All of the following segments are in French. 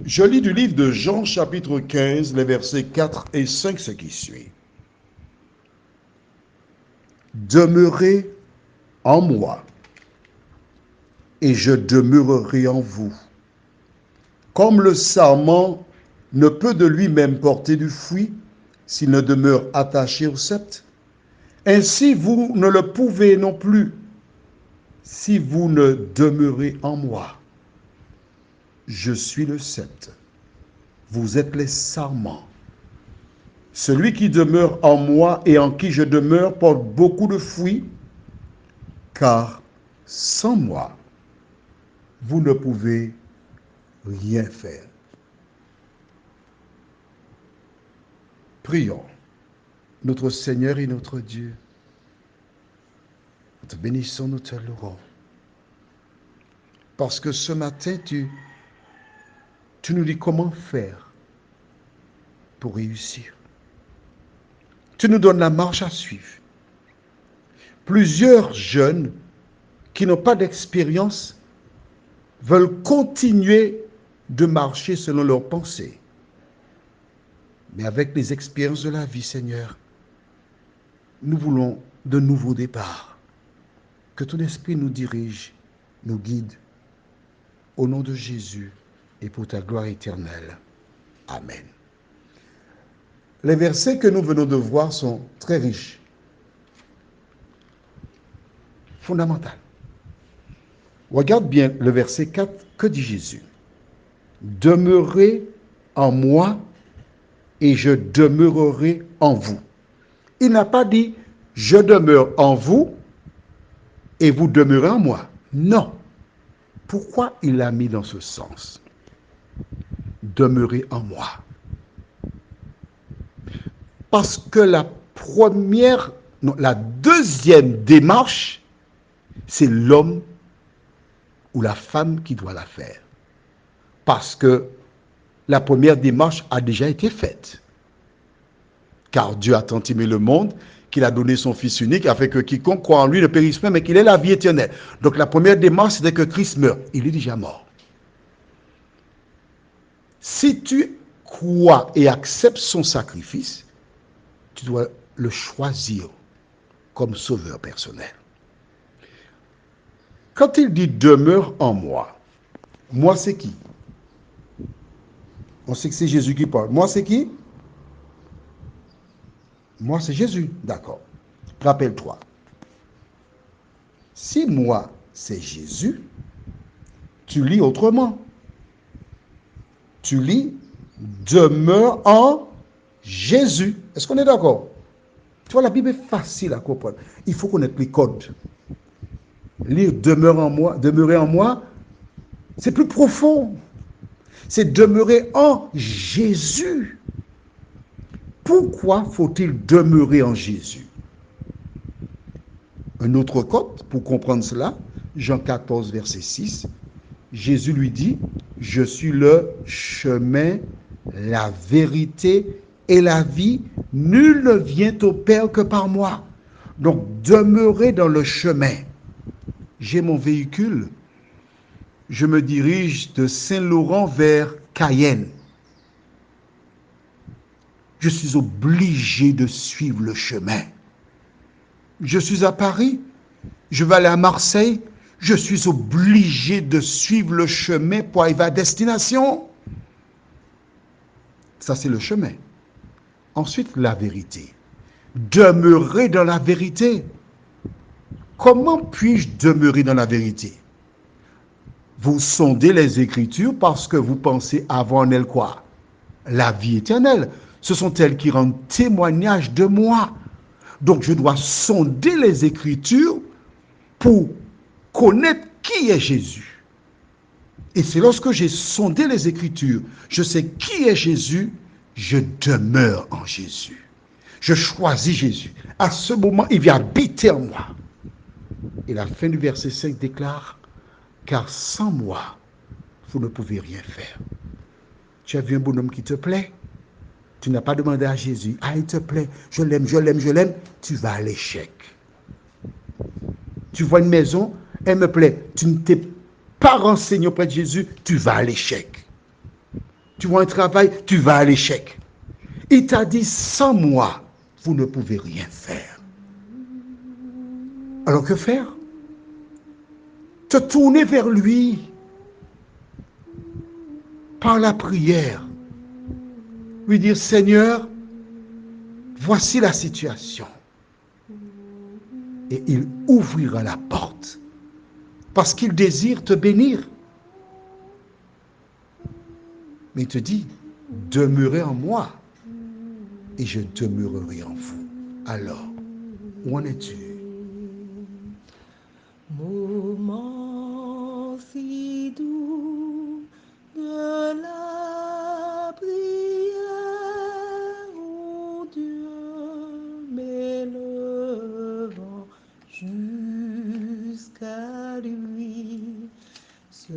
Je lis du livre de Jean, chapitre 15, les versets 4 et 5, ce qui suit. Demeurez en moi, et je demeurerai en vous. Comme le sarment ne peut de lui-même porter du fruit s'il ne demeure attaché au cep, ainsi vous ne le pouvez non plus si vous ne demeurez en moi. Je suis le cep, vous êtes les sarments. Celui qui demeure en moi et en qui je demeure porte beaucoup de fruits, car sans moi, vous ne pouvez rien faire. Prions. Notre Seigneur et notre Dieu, nous te bénissons, nous te louons. Parce que ce matin, tu nous dis comment faire pour réussir. Tu nous donnes la marche à suivre. Plusieurs jeunes qui n'ont pas d'expérience veulent continuer de marcher selon leurs pensées. Mais avec les expériences de la vie, Seigneur, nous voulons de nouveaux départs. Que ton esprit nous dirige, nous guide. Au nom de Jésus et pour ta gloire éternelle. Amen. Les versets que nous venons de voir sont très riches, fondamentaux. Regarde bien le verset 4, que dit Jésus? Demeurez en moi et je demeurerai en vous. Il n'a pas dit je demeure en vous et vous demeurez en moi. Non. Pourquoi il l'a mis dans ce sens? Demeurez en moi. Parce que la deuxième démarche, c'est l'homme ou la femme qui doit la faire. Parce que la première démarche a déjà été faite. Car Dieu a tant aimé le monde qu'il a donné son Fils unique afin que quiconque croit en lui ne périsse pas, mais qu'il ait la vie éternelle. Donc la première démarche, c'était que Christ meurt. Il est déjà mort. Si tu crois et acceptes son sacrifice, tu dois le choisir comme sauveur personnel. Quand il dit demeure en moi, moi c'est qui? On sait que c'est Jésus qui parle. Moi c'est qui? Moi c'est Jésus. D'accord. Rappelle-toi. Si moi c'est Jésus, tu lis autrement. Tu lis demeure en Jésus. Est-ce qu'on est d'accord? Tu vois, la Bible est facile à comprendre. Il faut connaître les codes. Lire demeurer en moi, c'est plus profond. C'est demeurer en Jésus. Pourquoi faut-il demeurer en Jésus? Un autre code pour comprendre cela, Jean 14, verset 6, Jésus lui dit, je suis le chemin, la vérité et la vie. Nul ne vient au Père que par moi. Donc, demeurer dans le chemin. J'ai mon véhicule. Je me dirige de Saint-Laurent vers Cayenne. Je suis obligé de suivre le chemin. Je suis à Paris. Je vais aller à Marseille. Je suis obligé de suivre le chemin pour arriver à destination. Ça, c'est le chemin. Ensuite, la vérité. Demeurer dans la vérité. Comment puis-je demeurer dans la vérité? Vous sondez les Écritures parce que vous pensez avoir en elles quoi? La vie éternelle. Ce sont elles qui rendent témoignage de moi. Donc, je dois sonder les Écritures pour connaître qui est Jésus. Et c'est lorsque j'ai sondé les Écritures, je sais qui est Jésus, je demeure en Jésus. Je choisis Jésus. À ce moment, il vient habiter en moi. Et la fin du verset 5 déclare, car sans moi, vous ne pouvez rien faire. Tu as vu un bonhomme qui te plaît? Tu n'as pas demandé à Jésus, ah, il te plaît, je l'aime, je l'aime, je l'aime. Tu vas à l'échec. Tu vois une maison, elle me plaît. Tu ne t'es pas renseigné auprès de Jésus, tu vas à l'échec. Tu vois un travail, tu vas à l'échec. Il t'a dit, sans moi, vous ne pouvez rien faire. Alors que faire? Te tourner vers lui par la prière. Lui dire, Seigneur, voici la situation. Et il ouvrira la porte. Parce qu'il désire te bénir. Mais il te dit, demeurez en moi et je demeurerai en vous. Alors, où en es-tu? Moment si doux de la prière, ô Dieu m'élevant jusqu'à lui, se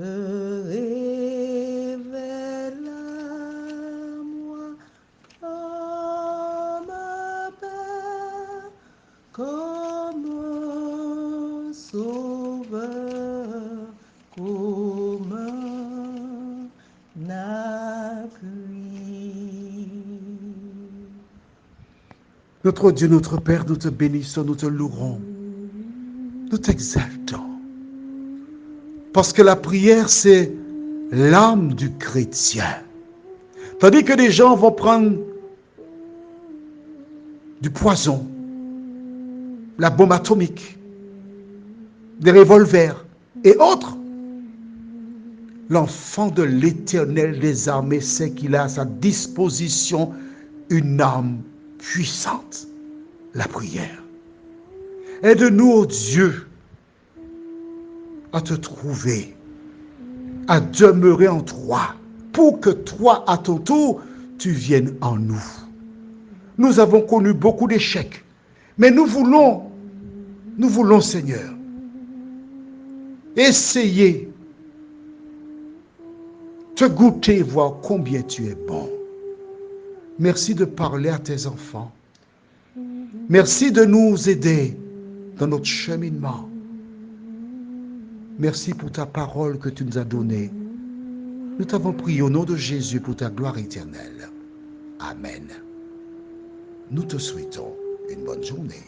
révèle à moi comme un père, comme un sauveur, comme un appui. Notre Dieu, notre Père, nous te bénissons, nous te louerons, nous t'exaltons. Parce que la prière, c'est l'âme du chrétien. Tandis que des gens vont prendre du poison, la bombe atomique, des revolvers et autres. L'enfant de l'Éternel des armées sait qu'il a à sa disposition une arme puissante, la prière. Aide-nous, ô Dieu, à te trouver, à demeurer en toi, pour que toi, à ton tour, tu viennes en nous. Nous avons connu beaucoup d'échecs, mais nous voulons, Seigneur, essayer, te goûter, voir combien tu es bon. Merci de parler à tes enfants. Merci de nous aider dans notre cheminement. Merci pour ta parole que tu nous as donnée. Nous t'avons prié au nom de Jésus pour ta gloire éternelle. Amen. Nous te souhaitons une bonne journée.